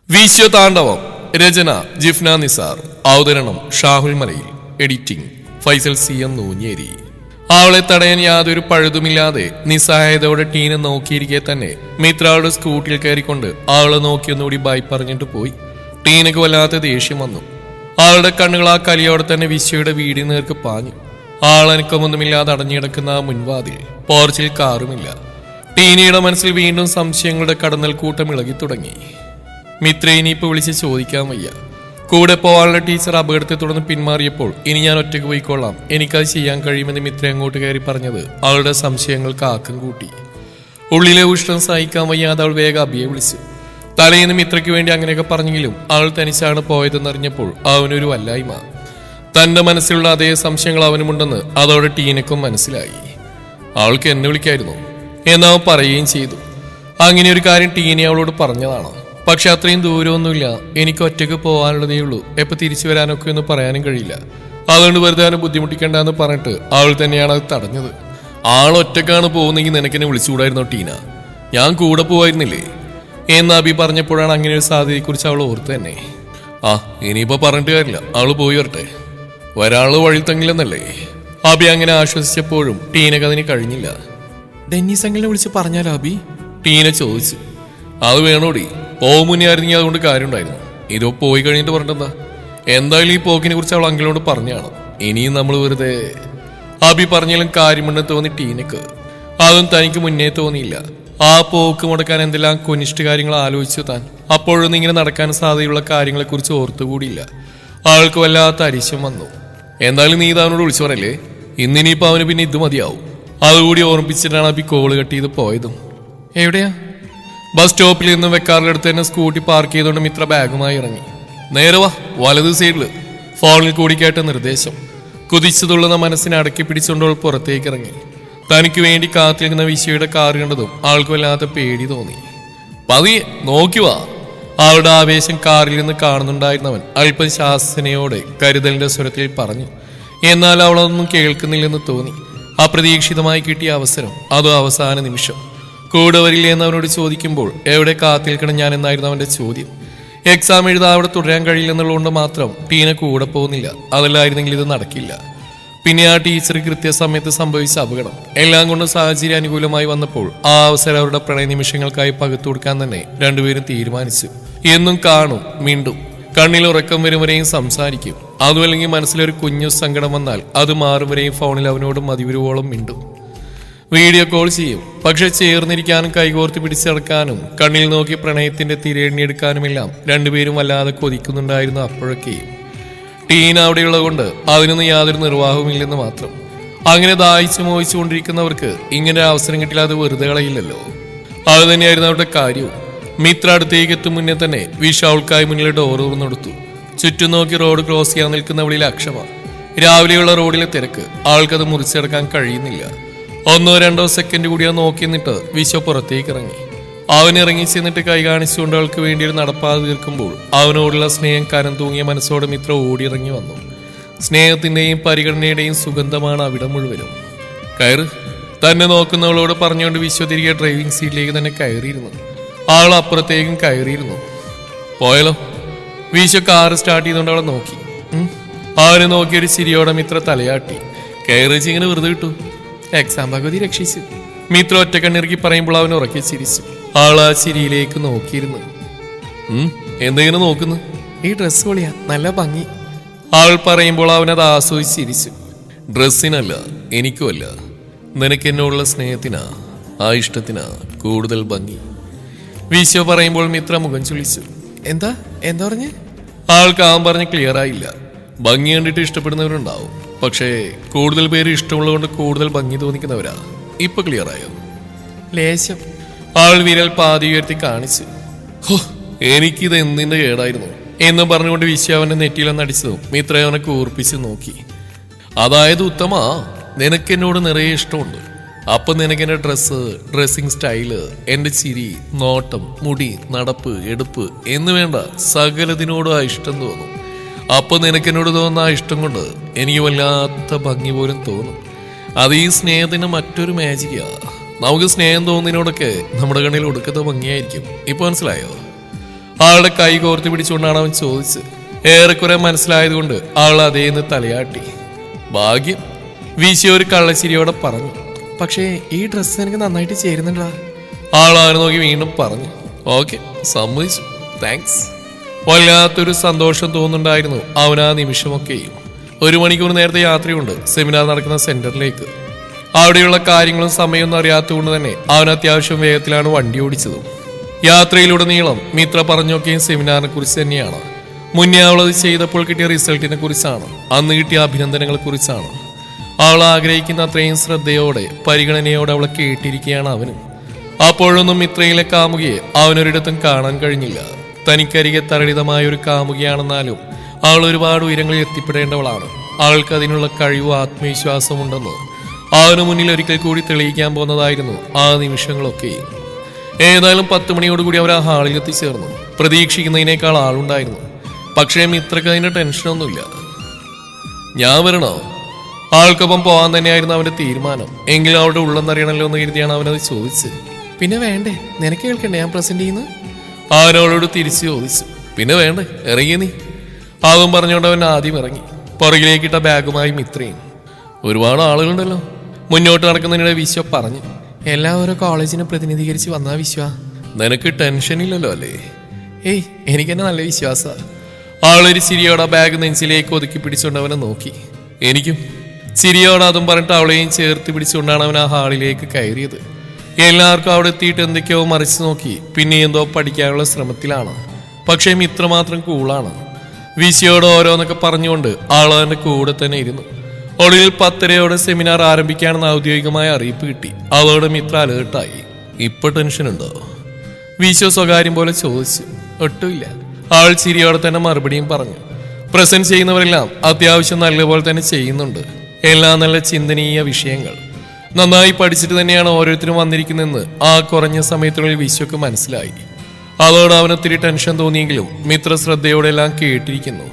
വിശ്വതാണ്ഡവം. രചന ജിഫ്ന നിസാർ. അവതരണം ഷാഹുൽ മലയിൽ. Editing Faisal CM Nooncheri. അവളെ തടയാൻ യാതൊരു പഴുതുമില്ലാതെ നിസ്സഹായതയോടെ ടീന നോക്കിയിരിക്കെ തന്നെ മിത്രയുടെ സ്കൂട്ടിൽ കയറിക്കൊണ്ട് അവളെ നോക്കിയൊന്നുകൂടി ബൈ പറഞ്ഞിട്ട് പോയി. ടീനക്ക് വല്ലാത്ത ദേഷ്യം വന്നു. അവളുടെ കണ്ണുകൾ ആ കലിയോടെ തന്നെ വിശ്വയുടെ വീടിന് നേർക്ക് പാഞ്ഞു. ആളനക്കമൊന്നുമില്ലാതെ അടഞ്ഞിടക്കുന്ന ആ മുൻവാതിൽ. പോർച്ചിൽ കാറുമില്ല. ടീനയുടെ മനസ്സിൽ വീണ്ടും സംശയങ്ങളുടെ കടന്നൽ കൂട്ടം ഇളകി തുടങ്ങി. മിത്ര ഇനിയിപ്പോൾ വിളിച്ച് ചോദിക്കാൻ വയ്യ. കൂടെ പോവാനുള്ള ടീച്ചർ അപകടത്തെ തുടർന്ന് പിന്മാറിയപ്പോൾ ഇനി ഞാൻ ഒറ്റയ്ക്ക് പോയിക്കൊള്ളാം, എനിക്കത് ചെയ്യാൻ കഴിയുമെന്ന് മിത്ര അങ്ങോട്ട് കയറി പറഞ്ഞത് അവളുടെ സംശയങ്ങൾക്ക് ആക്കം കൂട്ടി. ഉള്ളിലെ ഉഷ്ണം സഹിക്കാൻ വയ്യാതെ അവൾ വേഗം അബിയെ വിളിച്ചു. തലേന്ന് മിത്രയ്ക്ക് വേണ്ടി അങ്ങനെയൊക്കെ പറഞ്ഞെങ്കിലും അവൾ തനിച്ചാണ് പോയതെന്നറിഞ്ഞപ്പോൾ അവനൊരു വല്ലായ്മ. തന്റെ മനസ്സിലുള്ള അതേ സംശയങ്ങൾ അവനുമുണ്ടെന്ന് അതോടെ ടീനക്കും മനസ്സിലായി. അവൾക്ക് എന്നെ വിളിക്കായിരുന്നു എന്നവൻ പറയുകയും ചെയ്തു. അങ്ങനെ ഒരു കാര്യം ടീന അവളോട് പറഞ്ഞതാണ്. പക്ഷെ അത്രയും ദൂരമൊന്നുമില്ല, എനിക്ക് ഒറ്റയ്ക്ക് പോകാനുള്ളതേ ഉള്ളൂ, എപ്പൊ തിരിച്ചു വരാനൊക്കെ ഒന്നും പറയാനും കഴിയില്ല, അതുകൊണ്ട് വെറുതെ അവനെ ബുദ്ധിമുട്ടിക്കണ്ടെന്ന് പറഞ്ഞിട്ട് അവൾ തന്നെയാണ് അത് തടഞ്ഞത്. ആളൊറ്റക്കാണ് പോകുന്നെങ്കിൽ നിനക്കെന്നെ വിളിച്ചുകൂടായിരുന്നോ ടീന, ഞാൻ കൂടെ പോവായിരുന്നില്ലേ എന്ന് അബി പറഞ്ഞപ്പോഴാണ് അങ്ങനെ ഒരു സാധ്യതയെക്കുറിച്ച് അവൾ ഓർത്ത് തന്നെ. ആ ഇനിയിപ്പോ പറഞ്ഞിട്ട് കാര്യമില്ല, അവള് പോയി വരട്ടെ, ഒരാള് വഴി തങ്ങില്ലെന്നല്ലേ. അബി അങ്ങനെ ആശ്വസിച്ചപ്പോഴും ടീനക്ക് അതിന് കഴിഞ്ഞില്ല. ഡെന്നീസ് അങ്കിളിനെ വിളിച്ച് പറഞ്ഞാലോ അബി, ടീന ചോദിച്ചു. അത് വേണോടി, പോകും മുന്നേ ആയിരുന്നെങ്കിൽ അതുകൊണ്ട് കാര്യം ഉണ്ടായിരുന്നു, ഇതോ പോയി കഴിഞ്ഞിട്ട് പറഞ്ഞിട്ടെന്താ. എന്തായാലും ഈ പോക്കിനെ കുറിച്ച് അവൾ അങ്കിളിനോട് പറഞ്ഞാണ്, ഇനിയും നമ്മൾ വെറുതെ. അബി പറഞ്ഞാലും കാര്യമുണ്ടെന്ന് തോന്നി ടീനക്ക്. അതും തനിക്ക് മുന്നേ തോന്നിയില്ല. ആ പോക്ക് മുടക്കാൻ എന്തെല്ലാം കൊനിഷ്ഠ കാര്യങ്ങൾ ആലോചിച്ചു താൻ. അപ്പോഴൊന്നും ഇങ്ങനെ നടക്കാൻ സാധ്യതയുള്ള കാര്യങ്ങളെക്കുറിച്ച് ഓർത്തുകൂടിയില്ല. ആൾക്ക് വല്ലാത്ത അരിശം വന്നു. എന്തായാലും നീ അവനോട് വിളിച്ചു പറയല്ലേ, ഇന്നിനിയിപ്പോൾ അവന് പിന്നെ ഇത് മതിയാവും. അതുകൂടി ഓർമ്മിപ്പിച്ചിട്ടാണ് അബി കോള് കട്ട് ചെയ്ത് പോയതും. എവിടെയാ? ബസ് സ്റ്റോപ്പിൽ നിന്നും വെക്കാറിലെടുത്ത് തന്നെ സ്കൂട്ടി പാർക്ക് ചെയ്തുകൊണ്ട് മിത്ര ബാഗുമായി ഇറങ്ങി. നേരെ വാ, വലത് സൈഡില്, ഫോണിൽ കൂടി കേട്ട നിർദ്ദേശം. കുതിച്ചു തുള്ളുന്ന മനസ്സിനെ അടക്കി പിടിച്ചുകൊണ്ട് പുറത്തേക്ക് ഇറങ്ങി. തനിക്ക് വേണ്ടി കാത്തിരിക്കുന്ന വിശ്വയുടെ കാർ കണ്ടതും ആൾക്ക് വല്ലാത്ത പേടി തോന്നി. പതിയെ നോക്കി വാ. അവളുടെ ആവേശം കാറിൽ നിന്ന് കാണുന്നുണ്ടായിരുന്നവൻ അല്പം ശാസനയോടെ കരുതലിന്റെ സ്വരത്തിൽ പറഞ്ഞു. എന്നാൽ അവളൊന്നും കേൾക്കുന്നില്ലെന്ന് തോന്നി. അപ്രതീക്ഷിതമായി കിട്ടിയ അവസരം, അതോ അവസാന നിമിഷം. കൂടെ വരില്ലേ എന്ന് അവനോട് ചോദിക്കുമ്പോൾ എവിടെ കാത്തിരിക്കണം ഞാൻ എന്നായിരുന്നു അവന്റെ ചോദ്യം. എക്സാം എഴുതാൻ അവിടെ തുടരാൻ കഴിയില്ലെന്നുള്ളതുകൊണ്ട് മാത്രം ടീന കൂടെ പോകുന്നില്ല. അതല്ലായിരുന്നെങ്കിൽ ഇത് നടക്കില്ല. പിന്നെ ആ ടീച്ചർ കൃത്യസമയത്ത് സംഭവിച്ച അപകടം എല്ലാം കൊണ്ട് സാഹചര്യം അനുകൂലമായി വന്നപ്പോൾ ആ അവസരം അവരുടെ പ്രണയ നിമിഷങ്ങൾക്കായി പകുത്തു കൊടുക്കാൻ തന്നെ രണ്ടുപേരും തീരുമാനിച്ചു. എന്നും കാണും, മിണ്ടും, കണ്ണിൽ ഉറക്കം വരും വരെയും സംസാരിക്കും. അതുമല്ലെങ്കിൽ മനസ്സിലൊരു കുഞ്ഞു സങ്കടം വന്നാൽ അത് മാറും വരെയും ഫോണിൽ അവനോട് മതിവരുവോളം മിണ്ടും. വീഡിയോ കോൾ ചെയ്യും. പക്ഷെ ചേർന്നിരിക്കാനും കൈകോർത്ത് പിടിച്ചടക്കാനും കണ്ണിൽ നോക്കി പ്രണയത്തിന്റെ തിരയെണ്ണിയെടുക്കാനുമെല്ലാം രണ്ടുപേരും വല്ലാതെ കൊതിക്കുന്നുണ്ടായിരുന്നു. അപ്പോഴൊക്കെയും ടീന അവിടെയുള്ളത് കൊണ്ട് അതിനൊന്നും യാതൊരു നിർവാഹവുമില്ലെന്ന് മാത്രം. അങ്ങനെ ദാഹിച്ചു മോഹിച്ചുകൊണ്ടിരിക്കുന്നവർക്ക് ഇങ്ങനെ അവസരം കിട്ടില്ല, അത് വെറുതെ കളയില്ലല്ലോ. അത് തന്നെയായിരുന്നു അവരുടെ കാര്യവും. മിത്ര അടുത്തേക്ക് എത്തും മുന്നേ തന്നെ വിഷ അവൾക്കായി മുന്നിലെ ഡോർ തുറന്നെടുത്തു. ചുറ്റും നോക്കി റോഡ് ക്രോസ് ചെയ്യാൻ നിൽക്കുന്നവളിൽ അക്ഷമ. രാവിലെയുള്ള റോഡിലെ തിരക്ക് ആൾക്കത് മുറിച്ചെടുക്കാൻ കഴിയുന്നില്ല. 1-2 സെക്കൻഡ് കൂടി നോക്കി നിന്നിട്ട് വിശ്വ പുറത്തേക്ക് ഇറങ്ങി. അവനിറങ്ങി ചെന്നിട്ട് കൈ കാണിച്ചുകൊണ്ട് അവൾക്ക് വേണ്ടി ഒരു നടപ്പാതെ തീർക്കുമ്പോൾ അവനോടുള്ള സ്നേഹം കരം തൂങ്ങിയ മനസ്സോടെ മിത്ര ഓടിയിറങ്ങി വന്നു. സ്നേഹത്തിന്റെയും പരിഗണനയുടെയും സുഗന്ധമാണ് അവിടെ മുഴുവനും. കയറ്, തന്നെ നോക്കുന്നവളോട് പറഞ്ഞുകൊണ്ട് വിശ്വ തിരികെ ഡ്രൈവിംഗ് സീറ്റിലേക്ക് തന്നെ കയറിയിരുന്നു. ആൾ അപ്പുറത്തേക്കും കയറിയിരുന്നു. പോയാലോ? വിശ്വ കാറ് സ്റ്റാർട്ട് ചെയ്തുകൊണ്ട് അവളെ നോക്കി. അവനെ നോക്കിയൊരു ചിരിയോടെ മിത്ര തലയാട്ടി. കയറിച്ച് ഇങ്ങനെ വെറുതെ കിട്ടു, എക്സാം പകുതി രക്ഷിച്ചു. മിത്ര ഒറ്റ കണ്ണിറക്കി പറയുമ്പോൾ അവൻ ഉറക്കി ചിരിച്ചു. ആൾ ആ ചിരിയിലേക്ക് നോക്കിയിരുന്നു. എന്തെങ്കിലും നോക്കുന്നു? ഈ ഡ്രസ് പൊളിയാ, നല്ല ഭംഗി. ആൾ പറയുമ്പോൾ അവനത് ആസ്വദിച്ച് ചിരിച്ചു. ഡ്രസ്സിനല്ല, എനിക്കുമല്ല, നിനക്ക് എന്നോടുള്ള സ്നേഹത്തിനാ, ആ ഇഷ്ടത്തിനാ കൂടുതൽ ഭംഗി. വിശ്വ പറയുമ്പോൾ മിത്ര മുഖം ചുളിച്ചു. എന്താ എന്താ പറഞ്ഞ്? ആൾക്ക് അവൻ പറഞ്ഞ് ക്ലിയർ ആയില്ല. ഭംഗി കണ്ടിട്ട് ഇഷ്ടപ്പെടുന്നവരുണ്ടാവും, പക്ഷേ കൂടുതൽ പേര് ഇഷ്ടമുള്ളതുകൊണ്ട് കൂടുതൽ ഭംഗി തോന്നിക്കുന്നവരാ. ഇപ്പൊ ക്ലിയർ ആയോ? ലേശം. ആൾ വിരൽ പാതി ഉയർത്തി കാണിച്ചു. ഹോ, എനിക്കിത് എന്തിന്റെ കേടായിരുന്നു എന്ന് പറഞ്ഞുകൊണ്ട് വിശ്വ അവന്റെ നെറ്റിയിലൊന്ന് അടിച്ചതും മിത്ര അവനെ കൂർപ്പിച്ച് നോക്കി. അതായത് ഉത്തമ, നിനക്ക് എന്നോട് നിറയെ ഇഷ്ടമുണ്ട്. അപ്പൊ നിനക്ക് എന്റെ ഡ്രസ്സ്, ഡ്രസ്സിങ് സ്റ്റൈല്, എന്റെ ചിരി, നോട്ടം, മുടി, നടപ്പ്, എടുപ്പ് എന്ന് വേണ്ട സകലതിനോടും ആ ഇഷ്ടം തോന്നും. അപ്പൊ നിനക്ക് എന്നോട് തോന്നുന്ന ആ ഇഷ്ടം കൊണ്ട് എനിക്ക് വല്ലാത്ത ഭംഗി പോലും തോന്നും. അത് ഈ സ്നേഹത്തിന് മറ്റൊരു മാജിക്കാ. നമുക്ക് സ്നേഹം തോന്നുന്നതിനോടൊക്കെ നമ്മുടെ കണ്ണിൽ ഒടുക്കത്തെ ഭംഗിയായിരിക്കും. ഇപ്പൊ മനസ്സിലായോ? ആളുടെ കൈ കോർത്ത് പിടിച്ചുകൊണ്ടാണ് അവൻ ചോദിച്ചത്. ഏറെക്കുറെ മനസ്സിലായതുകൊണ്ട് ആൾ അതേന്ന് തലയാട്ടി. ഭാഗ്യം, വിശു ഒരു കള്ളച്ചിരിയോടെ പറഞ്ഞു. പക്ഷേ ഈ ഡ്രസ്സ് എനിക്ക് നന്നായിട്ട് ചേരുന്നുണ്ടാ. ആൾ അവനെ നോക്കി വീണ്ടും പറഞ്ഞു. ഓക്കെ, സമ്മതിച്ചു, താങ്ക്സ്. വല്ലാത്തൊരു സന്തോഷം തോന്നുന്നുണ്ടായിരുന്നു അവൻ ആ നിമിഷമൊക്കെയും. 1 മണിക്കൂർ നേരത്തെ യാത്രയുണ്ട് സെമിനാർ നടക്കുന്ന സെന്ററിലേക്ക്. അവിടെയുള്ള കാര്യങ്ങളും സമയമൊന്നും അറിയാത്തതുകൊണ്ട് തന്നെ അവൻ അത്യാവശ്യം വേഗത്തിലാണ് വണ്ടി ഓടിച്ചതും. യാത്രയിലുടനീളം മിത്ര പറഞ്ഞൊക്കെയും സെമിനാറിനെ കുറിച്ച് തന്നെയാണ്. മുന്നേ അവളത് ചെയ്തപ്പോൾ കിട്ടിയ റിസൾട്ടിനെ കുറിച്ചാണ്, അന്ന് കിട്ടിയ അഭിനന്ദനങ്ങളെ കുറിച്ചാണ്. അവൾ ആഗ്രഹിക്കുന്ന അത്രയും ശ്രദ്ധയോടെ പരിഗണനയോടെ അവളെ കേട്ടിരിക്കുകയാണ് അവനും. അപ്പോഴൊന്നും മിത്രയിലെ കാമുകിയെ അവനൊരിടത്തും കാണാൻ കഴിഞ്ഞില്ല. തനിക്കരികെ തരളിതമായ ഒരു കാമുകിയാണെന്നാലും അവൾ ഒരുപാട് ഉയരങ്ങളിൽ എത്തിപ്പെടേണ്ടവളാണ്. അവൾക്ക് അതിനുള്ള കഴിവും ആത്മവിശ്വാസവും ഉണ്ടെന്ന് അവന് മുന്നിൽ ഒരിക്കൽ കൂടി തെളിയിക്കാൻ പോകുന്നതായിരുന്നു ആ നിമിഷങ്ങളൊക്കെ. ഏതായാലും 10 മണിയോടുകൂടി അവർ ആ ഹാളിൽ എത്തിച്ചേർന്നു. പ്രതീക്ഷിക്കുന്നതിനേക്കാൾ ആളുണ്ടായിരുന്നു. പക്ഷേ മിത്രക്ക് അതിന്റെ ടെൻഷനൊന്നുമില്ല. ഞാൻ വരണോ? ആൾക്കൊപ്പം പോകാൻ തന്നെയായിരുന്നു അവന്റെ തീരുമാനം. എങ്കിലും അവളുടെ ഉള്ളെന്നറിയണല്ലോ എന്ന് കരുതിയാണ് അവനത് ചോദിച്ചത്. പിന്നെ വേണ്ടേ, നിനക്ക് കേൾക്കണ്ടേ ഞാൻ പ്രസന്റ് ചെയ്യുന്നത്? അവനോട് തിരിച്ചു ചോദിച്ചു. പിന്നെ വേണ്ടേ, ഇറങ്ങിയ നീ. അതും പറഞ്ഞുകൊണ്ട് അവൻ ആദ്യം ഇറങ്ങി. പുറകിലേക്കിട്ട ബാഗുമായി മിത്രയും. ഒരുപാട് ആളുകളുണ്ടല്ലോ. മുന്നോട്ട് നടക്കുന്നതിനിടെ വിശ്വ പറഞ്ഞു. എല്ലാവരും കോളേജിനെ പ്രതിനിധീകരിച്ച് വന്നാ വിശ്വ. നിനക്ക് ടെൻഷനില്ലല്ലോ അല്ലേ? ഏയ്, എനിക്കെന്നെ നല്ല വിശ്വാസ. ആളൊരു ചിരിയോടെ ബാഗ് നെഞ്ചിലേക്ക് ഒതുക്കി പിടിച്ചുകൊണ്ട് അവനെ നോക്കി. എനിക്കും. ചിരിയോടെ അതും പറഞ്ഞിട്ട് അവളെയും ചേർത്ത് പിടിച്ചുകൊണ്ടാണ് അവൻ ആ ഹാളിലേക്ക് കയറിയത്. എല്ലാവർക്കും അവിടെ എത്തിയിട്ട് എന്തൊക്കെയോ മറിച്ച് നോക്കി. പിന്നെ എന്തോ പഠിക്കാനുള്ള ശ്രമത്തിലാണ്. പക്ഷേ മിത്ര മാത്രം കൂളാണ്. വിശയോട് ഓരോന്നൊക്കെ പറഞ്ഞുകൊണ്ട് ആളവന്റെ കൂടെ തന്നെ ഇരുന്നു. ഒടുവിൽ 10:30 സെമിനാർ ആരംഭിക്കാനെന്ന് ഔദ്യോഗികമായ അറിയിപ്പ് കിട്ടി. അതോടെ മിത്ര അലേർട്ടായി. ഇപ്പൊ ടെൻഷനുണ്ടോ? വിശു സ്വകാര്യം പോലെ ചോദിച്ചു. ഒട്ടുമില്ല. ആൾ ചിരിയോടെ തന്നെ മറുപടിയും പറഞ്ഞു. പ്രസന്റ് ചെയ്യുന്നവരെല്ലാം അത്യാവശ്യം നല്ലപോലെ തന്നെ ചെയ്യുന്നുണ്ട്. എല്ലാം നല്ല ചിന്തനീയ വിഷയങ്ങൾ. നന്നായി പഠിച്ചിട്ട് തന്നെയാണ് ഓരോരുത്തരും വന്നിരിക്കുന്നതെന്ന് ആ കുറഞ്ഞ സമയത്തിനുള്ളിൽ വിശ്വക്ക് മനസ്സിലായി. അതോടെ അവനൊത്തിരി ടെൻഷൻ തോന്നിയെങ്കിലും മിത്ര ശ്രദ്ധയോടെ എല്ലാം കേട്ടിരിക്കുന്നു.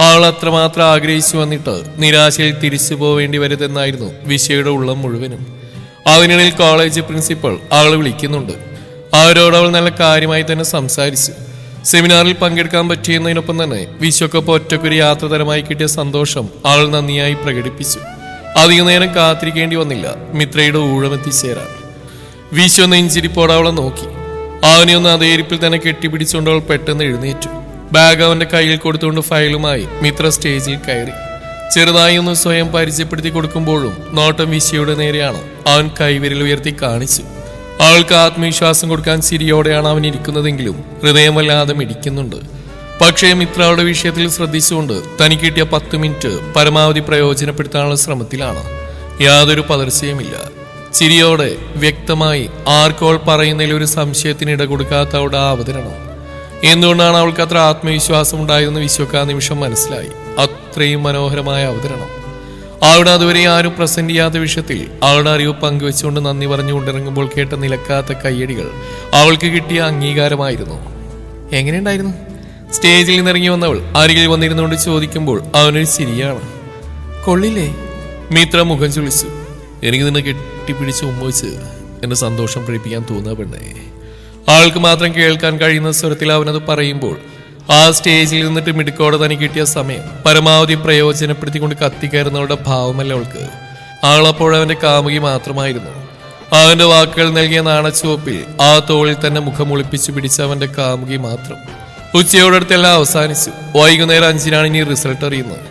ആൾ അത്രമാത്രം ആഗ്രഹിച്ചു വന്നിട്ട് നിരാശയിൽ തിരിച്ചു പോവേണ്ടി വരുതെന്നായിരുന്നു വിശ്വയുടെ ഉള്ളം മുഴുവനും. അതിനിടയിൽ കോളേജ് പ്രിൻസിപ്പൽ ആളെ വിളിക്കുന്നുണ്ട്. അവരോട് അവൾ നല്ല കാര്യമായി തന്നെ സംസാരിച്ചു. സെമിനാറിൽ പങ്കെടുക്കാൻ പറ്റിയെന്നതിനൊപ്പം തന്നെ വിശ്വക്കൊപ്പം ഒറ്റക്കൊരു യാത്രതരമായി കിട്ടിയ സന്തോഷം ആൾ നന്ദിയായി പ്രകടിപ്പിച്ചു. അധിക നേരം കാത്തിരിക്കേണ്ടി വന്നില്ല മിത്രയുടെ ഊഴമെത്തിച്ചേരാൻ. വിശ്വ നെഞ്ചിരിപ്പോടെ അവളെ നോക്കി. അവനെ ഒന്ന് അതേ ഇരിപ്പിൽ തന്നെ കെട്ടിപ്പിടിച്ചുകൊണ്ട് അവൾ പെട്ടെന്ന് എഴുന്നേറ്റു. ബാഗ് അവന്റെ കയ്യിൽ കൊടുത്തുകൊണ്ട് ഫയലുമായി മിത്ര സ്റ്റേജിൽ കയറി. ചെറുതായി ഒന്ന് സ്വയം പരിചയപ്പെടുത്തി കൊടുക്കുമ്പോഴും നോട്ടം വിശ്വയുടെ നേരെയാണ്. അവൻ കൈവിരൽ ഉയർത്തി കാണിച്ചു. അവൾക്ക് ആത്മവിശ്വാസം കൊടുക്കാൻ ചിരിയോടെയാണ് അവൻ ഇരിക്കുന്നതെങ്കിലും ഹൃദയം വല്ലാതെ മിടിക്കുന്നുണ്ട്. പക്ഷേ മിത്രയുടെ വിഷയത്തിൽ ശ്രദ്ധിച്ചുകൊണ്ട് തനിക്ക് കിട്ടിയ 10 മിനിറ്റ് പരമാവധി പ്രയോജനപ്പെടുത്താനുള്ള ശ്രമത്തിലാണ്. യാതൊരു പതർച്ചയുമില്ല. ചിരിയോടെ വ്യക്തമായി ആർക്കോൾ പറയുന്നതിൽ ഒരു സംശയത്തിന് ഇട കൊടുക്കാത്ത അവളുടെ അവതരണം. എന്തുകൊണ്ടാണ് അവൾക്ക് അത്ര ആത്മവിശ്വാസം ഉണ്ടായതെന്ന് വിശ്വക്ക് ആ നിമിഷം മനസ്സിലായി. അത്രയും മനോഹരമായ അവതരണം. അവിടെ അതുവരെ ആരും പ്രസന്റ് ചെയ്യാത്ത വിഷയത്തിൽ അവളുടെ അറിവ് പങ്കുവെച്ചുകൊണ്ട് നന്ദി പറഞ്ഞുകൊണ്ടിറങ്ങുമ്പോൾ കേട്ട നിലക്കാത്ത കയ്യടികൾ അവൾക്ക് കിട്ടിയ അംഗീകാരമായിരുന്നു. എങ്ങനെയുണ്ടായിരുന്നു? സ്റ്റേജിൽ നിന്നിറങ്ങി വന്നവൾ അരികിൽ വന്നിരുന്നുകൊണ്ട് ചോദിക്കുമ്പോൾ അവനൊരു ചിരിയാണ്. കൊള്ളില്ലേ? മിത്ര മുഖം ചുളിച്ചു. എനിക്ക് നിന്നെ കെട്ടിപ്പിടിച്ച് ഉമ്മവെച്ച് എന്റെ സന്തോഷം പ്രകടിപ്പിക്കാൻ തോന്നുക പെണ്ണേ. ആൾക്ക് മാത്രം കേൾക്കാൻ കഴിയുന്ന സ്വരത്തിൽ അവനത് പറയുമ്പോൾ ആ സ്റ്റേജിൽ നിന്നിട്ട് മിടുക്കോടെ തനിക്ക് കിട്ടിയ സമയം പരമാവധി പ്രയോജനപ്പെടുത്തിക്കൊണ്ട് കത്തിക്കയറുന്നവളുടെ ഭാവമല്ല അവൾക്ക്. ആളപ്പോഴവന്റെ കാമുകി മാത്രമായിരുന്നു. അവന്റെ വാക്കുകൾ നൽകിയ നാണച്ചുവപ്പിൽ ആ തോളിൽ തന്നെ മുഖം ഒളിപ്പിച്ചു പിടിച്ച അവന്റെ കാമുകി മാത്രം. ഉച്ചയോടടുത്തെല്ലാം അവസാനിച്ചു. വൈകുന്നേരം 5-നാണ് ഇനി റിസൾട്ട് അറിയുന്നത്.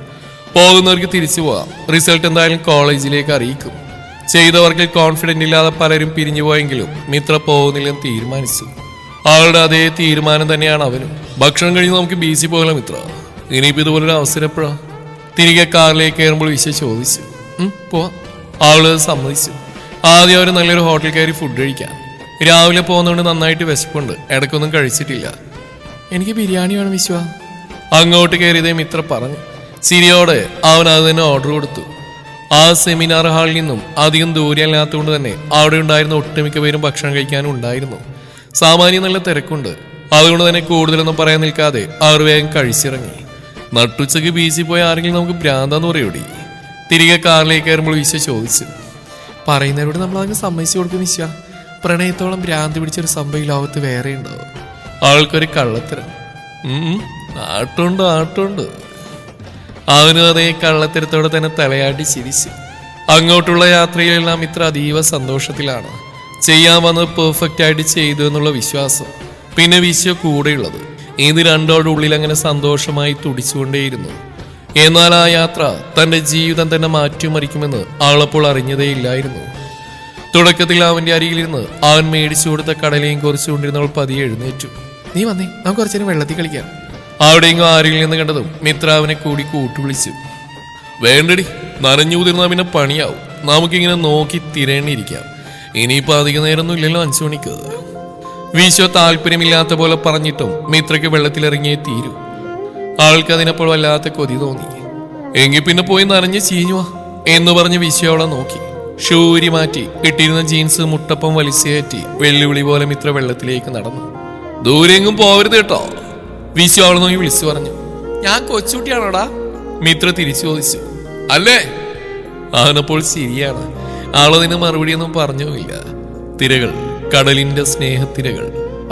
പോകുന്നവർക്ക് തിരിച്ചു പോവാം. റിസൾട്ട് എന്തായാലും കോളേജിലേക്ക് അറിയിക്കും. ചെയ്തവർക്കിൽ കോൺഫിഡന്റ് ഇല്ലാതെ പലരും പിരിഞ്ഞു പോയെങ്കിലും മിത്ര പോകുന്നില്ലെന്ന് തീരുമാനിച്ചു. അവളുടെ അതേ തീരുമാനം തന്നെയാണ് അവനും. ഭക്ഷണം കഴിഞ്ഞ് നമുക്ക് ബീച്ചിൽ പോകലാം മിത്ര. ഇനിയിപ്പോ ഇതുപോലൊരു അവസരം എപ്പോഴാ? തിരികെ കാറിലേക്ക് കയറുമ്പോൾ വിശ്വ ചോദിച്ചു. പോവാം. അവള് സമ്മതിച്ചു. ആദ്യം അവർ നല്ലൊരു ഹോട്ടലിൽ കയറി ഫുഡ് കഴിക്കാൻ. രാവിലെ പോകുന്നതുകൊണ്ട് നന്നായിട്ട് വിശപ്പുണ്ട്. ഇടയ്ക്കൊന്നും കഴിച്ചിട്ടില്ല. എനിക്ക് ബിരിയാണി വേണം വിശ്വ. അങ്ങോട്ട് കയറിയതേ മിത്ര പറഞ്ഞു. ചിരിയോടെ അവൻ അത് തന്നെ ഓർഡർ കൊടുത്തു. ആ സെമിനാർ ഹാളിൽ നിന്നും അധികം ദൂരമില്ലാത്തതുകൊണ്ട് തന്നെ അവിടെ ഉണ്ടായിരുന്ന ഒട്ടുമിക്ക പേരും ഭക്ഷണം കഴിക്കാനും ഉണ്ടായിരുന്നു. സാമാന്യം നല്ല തിരക്കുണ്ട്. അതുകൊണ്ട് തന്നെ കൂടുതലൊന്നും പറയാൻ നിൽക്കാതെ അവർ വേഗം കഴിച്ചിറങ്ങി. നട്ടുച്ചയ്ക്ക് ബീച്ചിൽ പോയ ആരെങ്കിലും നമുക്ക് ഭ്രാന്താന്ന് പറയൂടി. തിരികെ കാറിലേക്ക് കയറുമ്പോൾ വിശ്വ ചോദിച്ചു. പറയുന്നവരോട് നമ്മൾ അതിന് സമ്മതിച്ചു കൊടുക്കും വിശ്വ. പ്രണയത്തോളം ഭ്രാന്തി പിടിച്ചൊരു സംഭവം ലോകത്ത് വേറെ ഉണ്ടോ? അവൾക്കൊരു കള്ളത്തരം. ആട്ടുണ്ട്. അവനും അതേ കള്ളത്തരത്തോടെ തന്നെ തലയാട്ടി ചിരിച്ചു. അങ്ങോട്ടുള്ള യാത്രയിലെല്ലാം ഇത്ര അതീവ സന്തോഷത്തിലാണ്. ചെയ്യാൻ വന്നത് പെർഫെക്റ്റ് ആയിട്ട് ചെയ്തു എന്നുള്ള വിശ്വാസം, പിന്നെ വിശ്വ കൂടെയുള്ളത്. ഇത് രണ്ടോടെ ഉള്ളിൽ അങ്ങനെ സന്തോഷമായി തുടിച്ചുകൊണ്ടേയിരുന്നു. എന്നാൽ ആ യാത്ര തന്റെ ജീവിതം തന്നെ മാറ്റിമറിക്കുമെന്ന് അവളപ്പോൾ അറിഞ്ഞതേയില്ലായിരുന്നു. തുടക്കത്തിൽ അവന്റെ അരികിലിരുന്ന് അവൻ മേടിച്ചു കൊടുത്ത കടലയും കുറച്ചുകൊണ്ടിരുന്നവൾ പതിയെ എഴുന്നേറ്റു. നീ വന്നേ, നമുക്ക് കുറച്ചേരം വെള്ളത്തിൽ കളിക്കാം. അവിടെയെങ്കിലും ആരിൽ നിന്ന് കണ്ടതും മിത്ര അവനെ കൂടി കൂട്ടുവിളിച്ചു. വേണ്ടടി, നനഞ്ഞൂതിർന്നാ പിന്നെ പണിയാവും. നമുക്കിങ്ങനെ നോക്കി തിരേണ്ടിയിരിക്കാം. ഇനിയിപ്പോ അധിക നേരമൊന്നും ഇല്ലല്ലോ 5 മണിക്ക്. വിശ്വ താല്പര്യമില്ലാത്ത പോലെ പറഞ്ഞിട്ടും മിത്രയ്ക്ക് വെള്ളത്തിലിറങ്ങിയേ തീരൂ. ആൾക്ക് അതിനപ്പോൾ വല്ലാത്ത കൊതി തോന്നി. എങ്കിൽ പിന്നെ പോയി നനഞ്ഞ് ചീഞ്ഞുവാ എന്ന് പറഞ്ഞ് വിശ്വ അവളെ നോക്കി. ഷൂരി മാറ്റി ഇട്ടിരുന്ന ജീൻസ് മുട്ടപ്പം വലിച്ചേറ്റി വെല്ലുവിളി പോലെ മിത്ര വെള്ളത്തിലേക്ക് നടന്നു. ദൂരെങ്ങും പോവരുത് കേട്ടോ, വിശ്വ അവളെ നോക്കി വിളിച്ചു പറഞ്ഞു. ഞാൻ കൊച്ചുകുട്ടിയാണോടാ? മിത്ര തിരിച്ചു ചോദിച്ചു. അല്ലേ? അവനപ്പോൾ ശരിയാണ്. ആളതിന് മറുപടിയൊന്നും പറഞ്ഞുമില്ല. തിരകൾ, കടലിന്റെ സ്നേഹത്തിരകൾ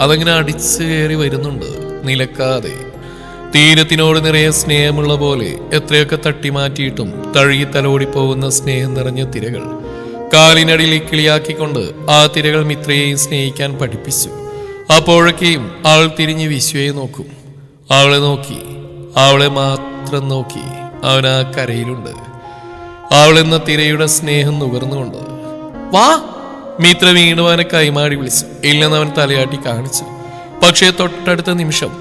അതങ്ങനെ അടിച്ചു കയറി വരുന്നുണ്ട് നിലക്കാതെ. തീരത്തിനോട് നിറയെ സ്നേഹമുള്ള പോലെ എത്രയൊക്കെ തട്ടിമാറ്റിയിട്ടും തഴുകി തലോടിപ്പോകുന്ന സ്നേഹം നിറഞ്ഞ തിരകൾ കാലിനടിയിൽ കിളിയാക്കിക്കൊണ്ട് ആ തിരകൾ മിത്രയെയും സ്നേഹിക്കാൻ പഠിപ്പിച്ചു. അപ്പോഴൊക്കെയും അവൾ തിരിഞ്ഞ് വിശ്വയെ നോക്കും. അവളെ നോക്കി, അവളെ മാത്രം നോക്കി അവൻ ആ കരയിലുണ്ട്. അവളെന്ന തിരയുടെ സ്നേഹം നുകർന്നുകൊണ്ട്. വാ! മിത്ര വീണ്ടും അവനെ കൈമാടി വിളിച്ചു. ഇല്ലെന്ന് അവൻ തലയാട്ടി കാണിച്ചു. പക്ഷേ തൊട്ടടുത്ത നിമിഷം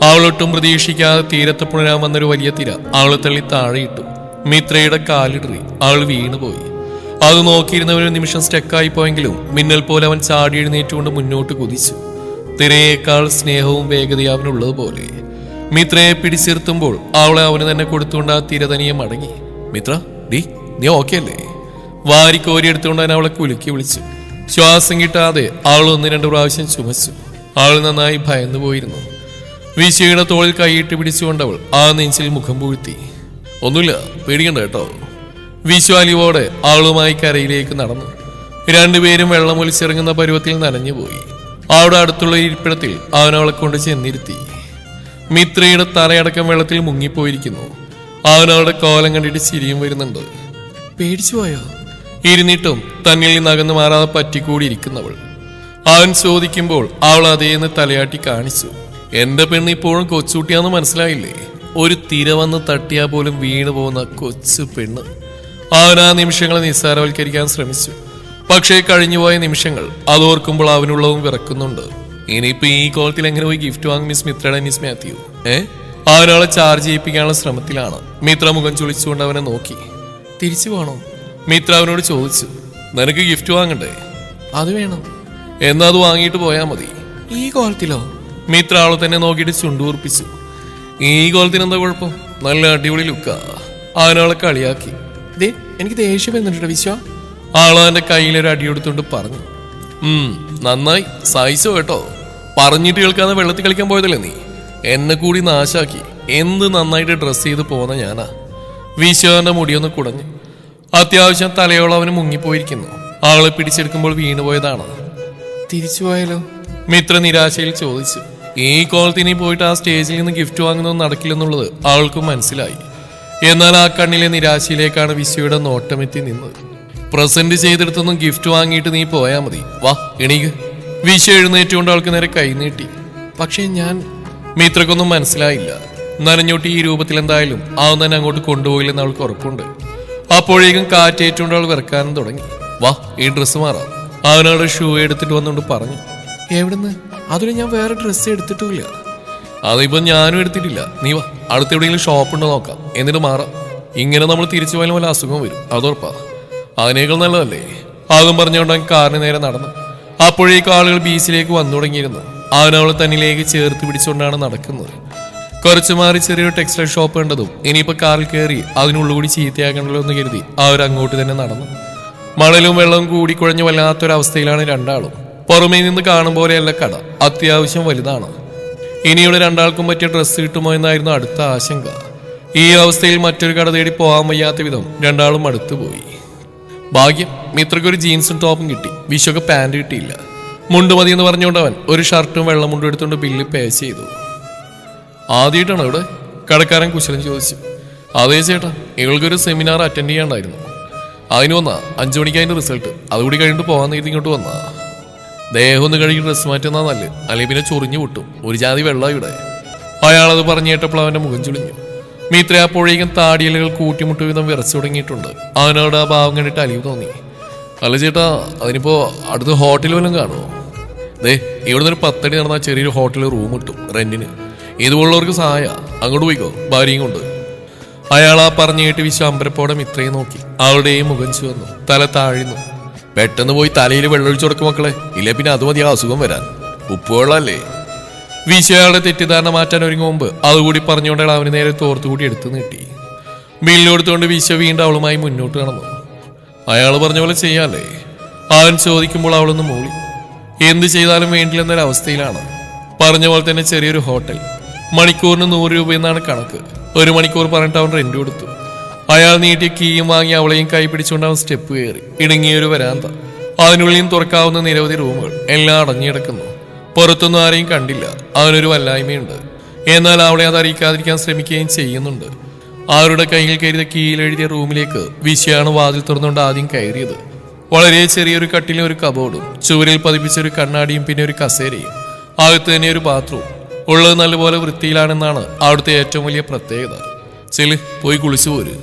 അവളൊട്ടും പ്രതീക്ഷിക്കാതെ തീരത്ത് പുണരാൻ വന്നൊരു വലിയ തിര അവളെ തള്ളി താഴെയിട്ടു. മിത്രയുടെ കാലിടറി അവൾ വീണുപോയി. അത് നോക്കിയിരുന്നവർ ഒരു നിമിഷം സ്റ്റക്കായി പോയെങ്കിലും മിന്നൽ പോലെ അവൻ ചാടി എഴുന്നേറ്റുകൊണ്ട് മുന്നോട്ട് കുതിച്ചു. തിരയേക്കാൾ സ്നേഹവും വേഗതയും അവനുള്ളതുപോലെ. മിത്രയെ പിടിച്ചിരുത്തുമ്പോൾ അവളെ അവന് തന്നെ കൊടുത്തുകൊണ്ട് ആ തിര തനിയെ മടങ്ങി. മിത്ര, നീ ഓക്കെ അല്ലേ? വാരിക്കോരി എടുത്തുകൊണ്ട് അവൻ അവളെ കുലുക്കി വിളിച്ചു. ശ്വാസം കിട്ടാതെ അവൾ 1-2 പ്രാവശ്യം ചുമച്ചു. അവൾ നന്നായി ഭയന്നു പോയിരുന്നു. വിശ്വയുടെ തോളിൽ കൈയിട്ട് പിടിച്ചുകൊണ്ടവൾ ആ നെഞ്ചിൽ മുഖം പൂഴ്ത്തി. ഒന്നുമില്ല, പേടിക്കണ്ട കേട്ടോ. വിശ്വാലിവോടെ അവളുമായി കരയിലേക്ക് നടന്നു. രണ്ടുപേരും വെള്ളമൊലിച്ചിറങ്ങുന്ന പരുവത്തിൽ നനഞ്ഞുപോയി. അവിടെ അടുത്തുള്ള ഇരിപ്പിടത്തിൽ അവൻ അവളെ കൊണ്ട് ചെന്നിരുത്തി. മിത്രയുടെ തലയടക്കം വെള്ളത്തിൽ മുങ്ങിപ്പോയിരിക്കുന്നു. അവനവളുടെ കോലം കണ്ടിട്ട് ചിരിയും വരുന്നുണ്ട്. പേടിച്ചു പോയോ? ഇരുന്നിട്ടും തന്നിൽ നിന്ന് അകന്നു മാറാതെ പറ്റിക്കൂടിയിരിക്കുന്നവൾ. അവൻ ചോദിക്കുമ്പോൾ അവൾ അതേന്ന് തലയാട്ടി കാണിച്ചു. എന്റെ പെണ്ണ് ഇപ്പോഴും കൊച്ചുകുട്ടിയാന്ന് മനസ്സിലായില്ലേ? ഒരു തിര വന്ന് തട്ടിയാൽ പോലും വീണു പോകുന്ന കൊച്ചു പെണ്ണ്. അവൻ ആ നിമിഷങ്ങളെ നിസ്സാരവൽക്കരിക്കാൻ ശ്രമിച്ചു. പക്ഷേ കഴിഞ്ഞുപോയ നിമിഷങ്ങൾ അതോർക്കുമ്പോൾ അവനുള്ളവും വിറക്കുന്നുണ്ട്. ഇനിയിപ്പോ ഈ കോളത്തിൽ എങ്ങനെ പോയി ഗിഫ്റ്റ് വാങ്ങും മിസ് മിത്രയുടെ മിസ് മാത്യു? അവനവളെ ചാർജ് ചെയ്യിപ്പിക്കാനുള്ള ശ്രമത്തിലാണ്. മിത്ര മുഖം ചുളിച്ചുകൊണ്ട് അവനെ നോക്കി. തിരിച്ചു പോകണോ? മിത്ര അവനോട് ചോദിച്ചു. നിനക്ക് ഗിഫ്റ്റ് വാങ്ങണ്ടേ? അത് വേണം. എന്നാ അത് വാങ്ങിയിട്ട് പോയാൽ മതി. ഈ കോലത്തിലോ? മിത്ര ആളെ തന്നെ നോക്കിയിട്ട് ചുണ്ടൂർപ്പിച്ചു. ഈ കോലത്തിന് എന്താ കുഴപ്പം? നല്ല അടിപൊളി ലുക്കാ. അവനവളെ കളിയാക്കി. എനിക്ക് ദേഷ്യം എന്നിട്ട് വിശ്വ. ആളവന്റെ കയ്യിലൊരു അടിയെടുത്തോണ്ട് പറഞ്ഞു. നന്നായി സൈസോ കേട്ടോ. പറഞ്ഞിട്ട് കേൾക്കാതെ വെള്ളത്തിൽ കളിക്കാൻ പോയതല്ലേ നീ? എന്നെ കൂടി നാശാക്കി. എന്ത് നന്നായിട്ട് ഡ്രസ് ചെയ്ത് പോന്ന ഞാനാ. വിശ്വന്റെ മുടിയൊന്ന് കുടഞ്ഞു. അത്യാവശ്യം തലയോളം അവന് മുങ്ങിപ്പോയിരിക്കുന്നു. ആളെ പിടിച്ചെടുക്കുമ്പോൾ വീണുപോയതാണ്. തിരിച്ചു പോയാലോ? മിത്ര നിരാശയിൽ ചോദിച്ചു. ഈ കോളത്തിനി പോയിട്ട് ആ സ്റ്റേജിൽ നിന്ന് ഗിഫ്റ്റ് വാങ്ങുന്നത് നടക്കില്ലെന്നുള്ളത് അവൾക്കും മനസ്സിലായി. എന്നാൽ ആ കണ്ണിലെ നിരാശയിലേക്കാണ് വിശ്വയുടെ നോട്ടമെത്തി നിന്നത്. പ്രസന്റ് ചെയ്തെടുത്തൊന്നും ഗിഫ്റ്റ് വാങ്ങിയിട്ട് നീ പോയാ മതി. വാ എണീക്ക്. വിശ്വ എഴുന്നേറ്റുകൊണ്ട് അവൾക്ക് നേരെ കൈനീട്ടി. പക്ഷേ ഞാൻ... മിത്രക്കൊന്നും മനസ്സിലായില്ല. നനഞ്ഞോട്ടി ഈ രൂപത്തിൽ എന്തായാലും അവൻ തന്നെ അങ്ങോട്ട് കൊണ്ടുപോയില്ലെന്ന് അവൾക്ക് ഉറപ്പുണ്ട്. അപ്പോഴേക്കും കാറ്റേറ്റുകൊണ്ട് അവൾ വിറക്കാനും തുടങ്ങി. വാ, ഈ ഡ്രസ്സ് മാറാം. അവനവളുടെ ഷൂ എടുത്തിട്ട് വന്നുകൊണ്ട് പറഞ്ഞു. എവിടുന്ന്? അതിന് ഞാൻ വേറെ ഡ്രസ്സ് എടുത്തിട്ടില്ല. അതിപ്പോ ഞാനും എടുത്തിട്ടില്ല. നീ വാ, അടുത്ത് എവിടെയെങ്കിലും ഷോപ്പുണ്ടോ നോക്കാം, എന്നിട്ട് മാറാം. ഇങ്ങനെ നമ്മൾ തിരിച്ചു പോയാലും വല്ല അസുഖം വരും, അതുറപ്പാ. അതിനേക്കാൾ നല്ലതല്ലേ? അതും പറഞ്ഞുകൊണ്ട് അവൻ കാറിന് നേരെ നടന്നു. അപ്പോഴേക്കും ആളുകൾ ബീച്ചിലേക്ക് വന്നു തുടങ്ങിയിരുന്നു. അവനവളെ തന്നിലേക്ക് ചേർത്ത് പിടിച്ചുകൊണ്ടാണ് നടക്കുന്നത്. കുറച്ചു മാറി ചെറിയൊരു ടെക്സ്റ്റൈൽ ഷോപ്പ് കണ്ടതും ഇനിയിപ്പോ കാറിൽ കയറി അതിനുള്ളുകൂടി ചീത്തയാക്കണല്ലോ എന്ന് കരുതി അവരങ്ങോട്ട് തന്നെ നടന്നു. മണലും വെള്ളവും കൂടിക്കുഴഞ്ഞു വല്ലാത്തൊരവസ്ഥയിലാണ് രണ്ടാളും. പുറമേ നിന്ന് കാണും പോലെയല്ല കട, അത്യാവശ്യം വലുതാണ്. ഇനിയുടെ രണ്ടാൾക്കും പറ്റിയ ഡ്രസ്സ് കിട്ടുമോ എന്നായിരുന്നു അടുത്ത ആശങ്ക. ഈ അവസ്ഥയിൽ മറ്റൊരു കട തേടി പോകാൻ വയ്യാത്ത വിധം രണ്ടാളും അടുത്തുപോയി. ഭാഗ്യം, മിത്രയ്ക്കൊരു ജീൻസും ടോപ്പും കിട്ടി. വിശ്വക്ക് പാൻറ് കിട്ടിയില്ല. മുണ്ട് മതി എന്ന് പറഞ്ഞുകൊണ്ട് അവൻ ഒരു ഷർട്ടും വെള്ളം മുണ്ടും എടുത്തുകൊണ്ട് ബില്ല് പേ ചെയ്തു. ആദ്യമായിട്ടാണോ ഇവിടെ? കടക്കാരൻ കുശലം ചോദിച്ചു. അതേ ചേട്ടാ, ഇവൾക്കൊരു സെമിനാർ അറ്റൻഡ് ചെയ്യാണ്ടായിരുന്നു. അതിന് വന്നാ 5 മണിക്ക് അതിന്റെ റിസൾട്ട്. അതുകൂടി കഴിഞ്ഞിട്ട് പോകാൻ നേരത്തെ ഇങ്ങോട്ട് വന്നാ. ദേഹം ഒന്ന് കഴുകി ഡ്രസ്സ് മാറ്റുന്നാ നല്ല, അല്ലെങ്കിൽ പിന്നെ ചൊറിഞ്ഞു വിട്ടും. ഒരു ജാതി വെള്ളം ഇവിടെ. അയാളത് പറഞ്ഞു കേട്ടപ്പോൾ അവന്റെ മുഖം ചുളിഞ്ഞു. മിത്ര അപ്പോഴേക്കും താടിയലുകൾ കൂട്ടിമുട്ടു വിധം വിറച്ചു തുടങ്ങിയിട്ടുണ്ട്. അവനോട് ആ ഭാവം കണ്ടിട്ട് അലിവ് തോന്നി. അല്ല ചേട്ടാ, അതിനിപ്പോ അടുത്ത് ഹോട്ടൽ വല്ലതും കാണുമോ? ഇവിടുന്ന് ഒരു 10 അടി നടന്നാൽ ചെറിയൊരു ഹോട്ടലിൽ റൂം കിട്ടും റെന്റിന്. ഇതുപോലുള്ളവർക്ക് സഹായ. അങ്ങോട്ട് പോയിക്കോ, ഭാര്യയും കൊണ്ട്. അയാൾ ആ പറഞ്ഞു കേട്ട് വിശ്വാംബരപ്പോടെ മിത്രയെ നോക്കി. അവളുടെയും മുഖം ചുവന്നു, തല താഴ്ന്നു. പെട്ടെന്ന് പോയി തലയിൽ വെള്ളമൊഴിച്ചു കൊടുക്കും മക്കളെ, ഇല്ലേ പിന്നെ അത് മതി അസുഖം വരാൻ. ഉപ്പുവെള്ളല്ലേ? വിശ്വയാളുടെ തെറ്റിദ്ധാരണ മാറ്റാൻ ഒരുങ്ങും മുമ്പ് അതുകൂടി പറഞ്ഞുകൊണ്ട് അവന് നേരെ തോർത്തുകൂടി എടുത്തു നീട്ടി. ബില്ലെടുത്തുകൊണ്ട് വിശ്വ വീണ്ടും അവളുമായി മുന്നോട്ട് കടന്നു. അയാൾ പറഞ്ഞ പോലെ ചെയ്യാല്ലേ? അവൻ ചോദിക്കുമ്പോൾ അവളൊന്ന് മൂളി. എന്ത് ചെയ്താലും വേണ്ടില്ലെന്നൊരവസ്ഥയിലാണ്. പറഞ്ഞ പോലെ തന്നെ ചെറിയൊരു ഹോട്ടൽ. മണിക്കൂറിന് 100 രൂപ എന്നാണ് കണക്ക്. 1 മണിക്കൂർ പറഞ്ഞിട്ട് അവൻ റെന്റ് കൊടുത്തു. അയാൾ നീട്ടിയ കീയും വാങ്ങി അവളെയും കൈ പിടിച്ചുകൊണ്ട് അവൻ സ്റ്റെപ്പ് കയറി. ഇടുങ്ങിയൊരു വരാന്ത, അതിനുള്ളിൽ തുറക്കാവുന്ന നിരവധി റൂമുകൾ, എല്ലാം അടഞ്ഞിടക്കുന്നു. പുറത്തൊന്നും ആരെയും കണ്ടില്ല. അവനൊരു വല്ലായ്മയുണ്ട്. എന്നാൽ അവളെ അത് അറിയിക്കാതിരിക്കാൻ ശ്രമിക്കുകയും ചെയ്യുന്നുണ്ട്. അവരുടെ കയ്യിൽ കയറിയ കീഴിലെഴുതിയ റൂമിലേക്ക് വിശ്വയാണ് വാതിൽ തുറന്നുകൊണ്ട് ആദ്യം കയറിയത്. വളരെ ചെറിയൊരു കട്ടിലും ഒരു കബോർഡും, ചുവരിൽ പതിപ്പിച്ചൊരു കണ്ണാടിയും പിന്നെ ഒരു കസേരയും, അകത്ത് തന്നെ ഒരു ബാത്റൂം. ഉള്ളത് നല്ലപോലെ വൃത്തിയിലാണെന്നാണ് അവിടുത്തെ ഏറ്റവും വലിയ പ്രത്യേകത. ചെല്, പോയി കുളിച്ചു പോര്.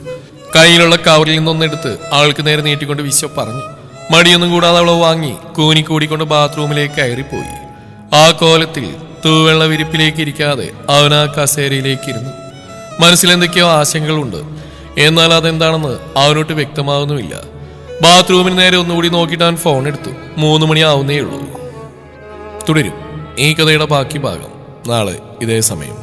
കയ്യിലുള്ള കവറിൽ നിന്നൊന്നെടുത്ത് ആൾക്ക് നേരെ നീട്ടിക്കൊണ്ട് വിശ്വ പറഞ്ഞു. മടിയൊന്നും കൂടാതെ അവളെ വാങ്ങി കൂനിക്കൂടിക്കൊണ്ട് ബാത്റൂമിലേക്ക് കയറിപ്പോയി. ആ കോലത്തിൽ തൂവെള്ള വിരിപ്പിലേക്ക് ഇരിക്കാതെ അവൻ ആ കസേരയിലേക്ക് ഇരുന്നു. മനസ്സിലെന്തൊക്കെയോ ആശങ്കകളുണ്ട്. എന്നാൽ അതെന്താണെന്ന് അവനോട്ട് വ്യക്തമാവുന്നുമില്ല. ബാത്റൂമിന് നേരെ ഒന്നുകൂടി നോക്കിയിട്ട് അവൻ ഫോൺ എടുത്തു. 3 മണിയാവുന്നേ ഉള്ളൂ. തുടരും ഈ കഥയുടെ ബാക്കി ഭാഗം നാളെ ഇതേ സമയം.